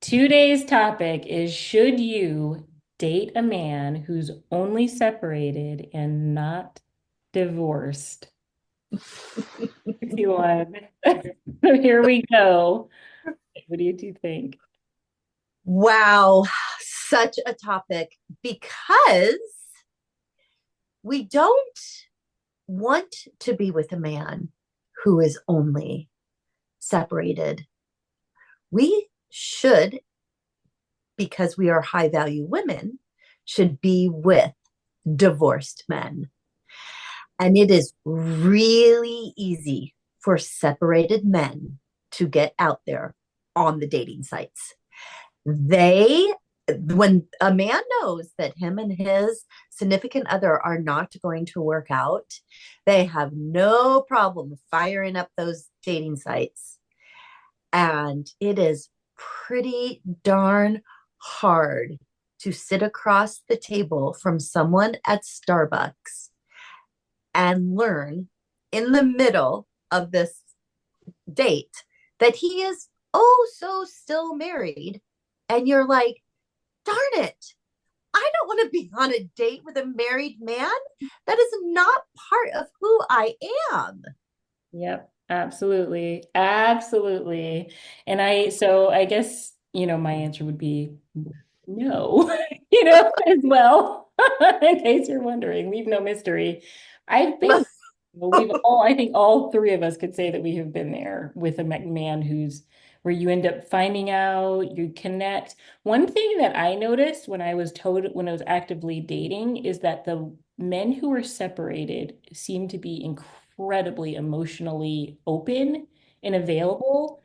Today's topic is should you date a man who's only separated and not divorced? One. So here we go. What do you two think? Wow, such a topic because we don't want to be with a man who is only separated. We should, because we are high value women, should be with divorced men. And it is really easy for separated men to get out there on the dating sites. They When a man knows that him and his significant other are not going to work out, they have no problem firing up those dating sites. And it is pretty darn hard to sit across the table from someone at Starbucks and learn in the middle of this date that he is oh so still married. And you're like, darn it, I don't want to be on a date with a married man. That is not part of who I am. Yep, absolutely. Absolutely. So I guess, my answer would be no, as well. In case you're wondering, leave no mystery. I've been, I think all three of us could say that we have been there with a man where you end up finding out, you connect. One thing that I noticed when I was actively dating is that the men who were separated seem to be incredibly emotionally open and available.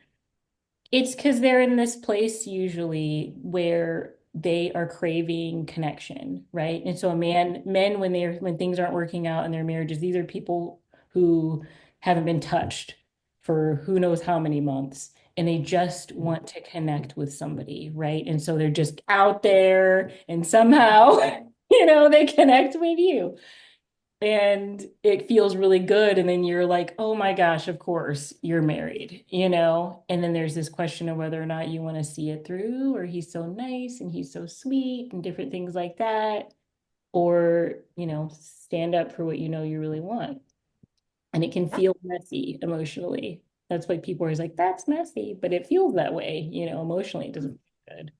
It's because they're in this place usually where they are craving connection, right? And so men when things aren't working out in their marriages, these are people who haven't been touched for who knows how many months, and they just want to connect with somebody, right? And so they're just out there, and somehow, they connect with you and it feels really good. And then you're like, oh my gosh, of course you're married, And then there's this question of whether or not you want to see it through, or he's so nice and he's so sweet and different things like that, or, stand up for what you really want. And it can feel messy emotionally. That's why people are always like, that's messy, but it feels that way, emotionally, it doesn't feel good.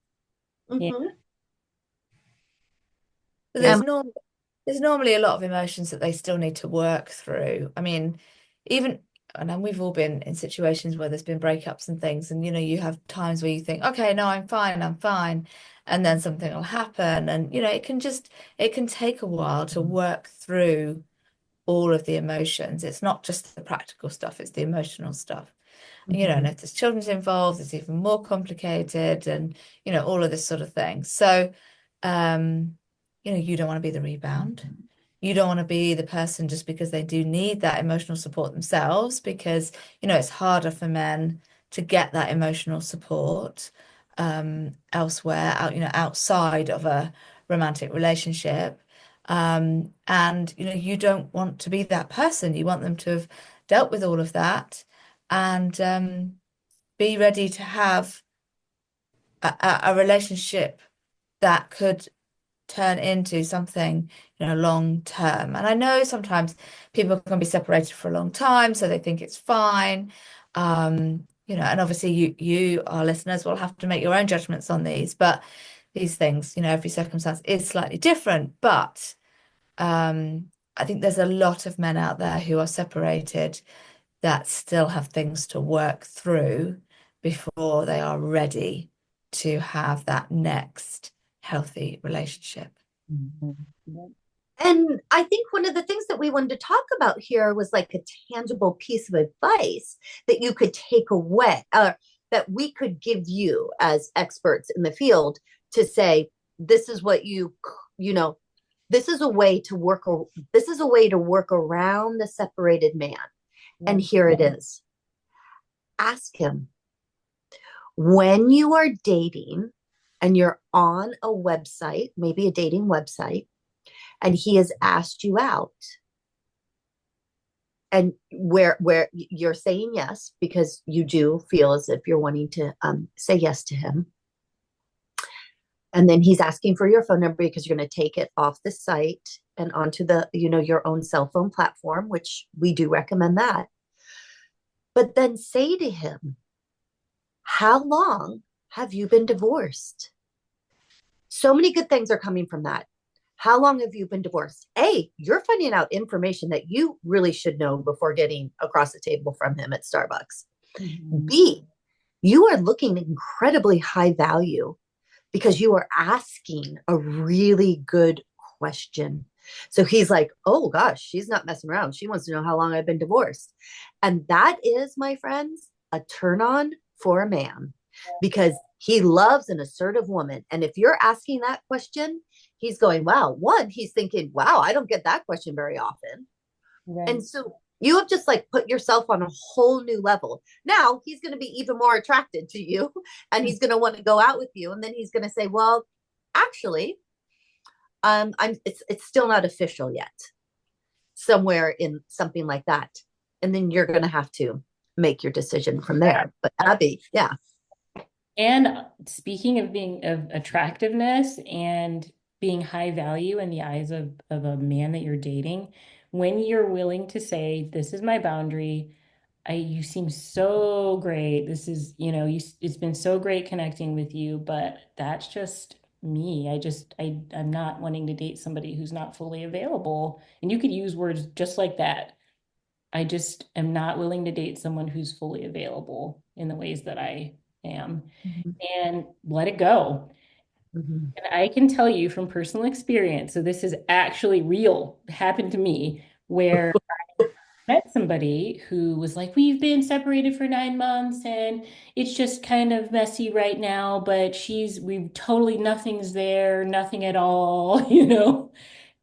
Yeah. Mm-hmm. But Um, there's normally a lot of emotions that they still need to work through. I mean, even and then we've all been in situations where there's been breakups and things, and you have times where you think, okay, no, I'm fine, and then something will happen, and it can take a while to work through all of the emotions. It's not just the practical stuff, it's the emotional stuff. And if there's children involved, it's even more complicated and, all of this sort of thing. So, um, you don't want to be the rebound. You don't want to be the person just because they do need that emotional support themselves, because, it's harder for men to get that emotional support elsewhere, outside of a romantic relationship. And, you don't want to be that person. You want them to have dealt with all of that and be ready to have a relationship that could turn into something, long term. And I know sometimes people can be separated for a long time, so they think it's fine. And obviously our listeners, will have to make your own judgments on these, but these things, every circumstance is slightly different. But I think there's a lot of men out there who are separated that still have things to work through before they are ready to have that next healthy relationship. and I think one of the things that we wanted to talk about here was like a tangible piece of advice that you could take away, that we could give you as experts in the field to say, this is what you know, this is a way to work, this is a way to work around the separated man. And here it is. Ask him, when you are dating and you're on a website, maybe a dating website, and he has asked you out, and where you're saying yes because you do feel as if you're wanting to say yes to him, And then he's asking for your phone number because you're going to take it off the site and onto the, your own cell phone platform, which we do recommend that. But then say to him, how long have you been divorced? So many good things are coming from that. How long have you been divorced? A, you're finding out information that you really should know before getting across the table from him at Starbucks. Mhm. B, you are looking incredibly high value because you are asking a really good question. So he's like, oh gosh, she's not messing around. She wants to know how long I've been divorced. And that is, my friends, a turn on for a man because he loves an assertive woman. And if you're asking that question, he's going, wow, one, he's thinking, wow, I don't get that question very often. Right. And so you have just like put yourself on a whole new level. Now he's going to be even more attracted to you and he's going to want to go out with you. And then he's going to say, well, actually, it's still not official yet, somewhere in something like that. And then you're going to have to make your decision from there. But Abby, yeah. And speaking of being of attractiveness and being high value in the eyes of a man that you're dating, when you're willing to say, this is my boundary, you seem so great. This is, it's been so great connecting with you, but that's just me. I'm not wanting to date somebody who's not fully available. And you could use words just like that. I just am not willing to date someone who's fully available in the ways that I am, Mm-hmm. and let it go. Mm-hmm. And I can tell you from personal experience, so this is actually real, happened to me, where I met somebody who was like, we've been separated for 9 months and it's just kind of messy right now, but we totally, nothing's there, nothing at all,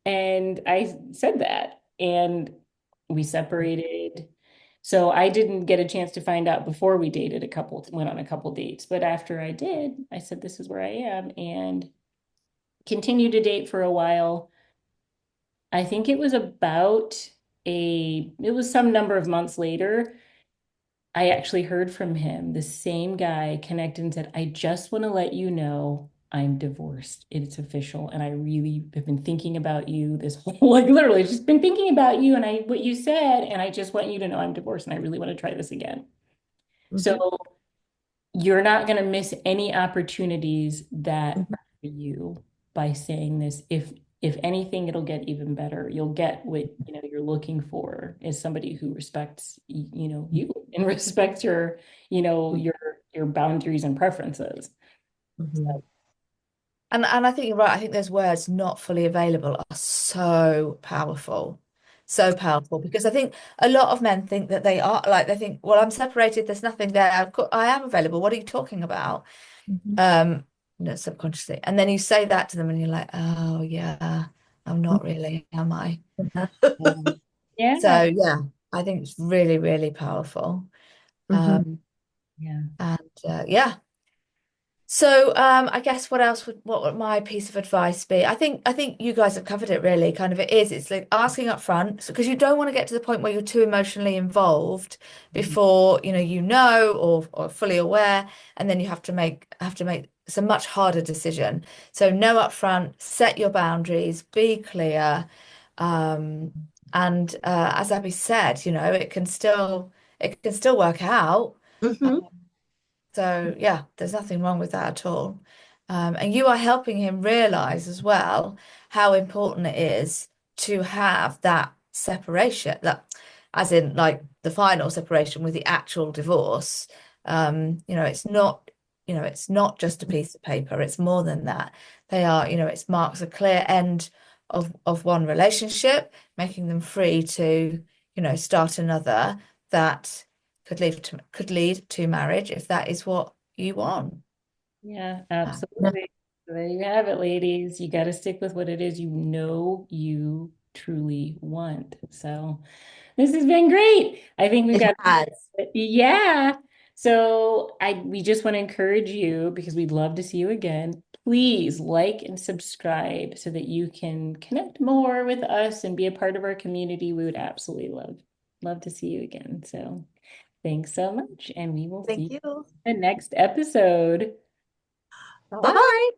And I said that, and we separated. So I didn't get a chance to find out before we went on a couple dates. But after I did, I said, this is where I am, and continued to date for a while. I think it was some number of months later. I actually heard from him. The same guy connected and said, I just want to let you know I'm divorced. It's official. And I really have been thinking about you this whole, like literally just been thinking about you and what you said. And I just want you to know I'm divorced and I really want to try this again. So Mm-hmm. you're not going to miss any opportunities that Mm-hmm. are for you by saying this. If anything, it'll get even better. You'll get what you're looking for is somebody who respects you and respects your your boundaries and preferences. Mm-hmm. And I think you're right. I think those words not fully available are so powerful. So powerful because I think a lot of men think that they are like they think, well, I'm separated, there's nothing there. I am available. What are you talking about? Mm-hmm. Um, subconsciously. And then you say that to them and you're like, oh yeah, I'm not really, am I? Um, Yeah. so yeah, I think it's really, really powerful. Mm-hmm. Yeah. And yeah. So I guess what would my piece of advice be? I think you guys have covered it really. Kind of it's like asking up front because you don't want to get to the point where you're too emotionally involved before or fully aware, and then you have to make it's a much harder decision. So know up front, set your boundaries, be clear, um, and as Abby said, it can still work out. Mm-hmm. So yeah, there's nothing wrong with that at all. And you are helping him realize as well how important it is to have that separation, that as in like the final separation with the actual divorce. It's not just a piece of paper, it's more than that. It marks a clear end of one relationship, making them free to, start another that could lead to marriage if that is what you want. Yeah, Yeah. absolutely. So there you have it, ladies. You got to stick with what it is you truly want. So this has been great. I think we've It got, has. yeah. So we just want to encourage you because we'd love to see you again. Please like and subscribe so that you can connect more with us and be a part of our community. We would absolutely love to see you again. So thanks so much, and we will see Thank you you. in the next episode. Bye Bye. bye.